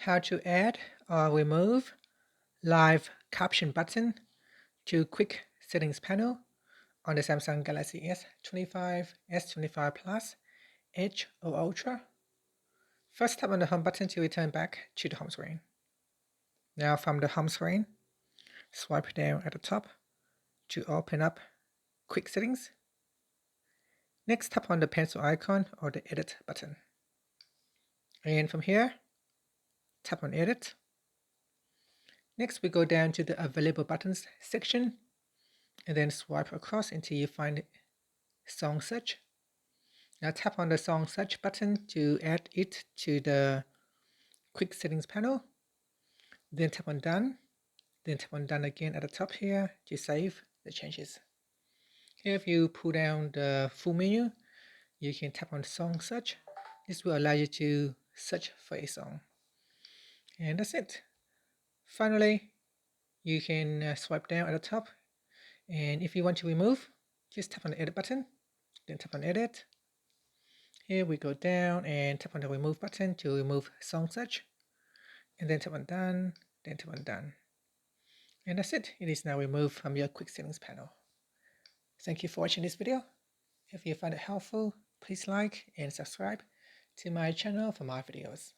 how to add or remove live caption button to quick settings panel on the Samsung Galaxy S25, S25 Plus, Edge or Ultra. First, tap on the home button to return back to the home screen. Now from the home screen, swipe down at the top to open up quick settings. Next, tap on the pencil icon or the edit button. And from here, tap on edit. Next, we go down to the available buttons section and then swipe across until you find song search. Now tap on the song search button to add it to the quick settings panel. Then tap on done. Then tap on done again at the top here to save the changes. Here, if you pull down the full menu, you can tap on song search. This will allow you to search for a song. And that's it. Finally, you can swipe down at the top, and if you want to remove, just tap on the edit button, then tap on edit. Here we go down and tap on the remove button to remove song search, and then tap on done, then tap on done. And that's it. It is now removed from your quick settings panel. Thank you for watching this video. If you find it helpful, please like and subscribe to my channel for more videos.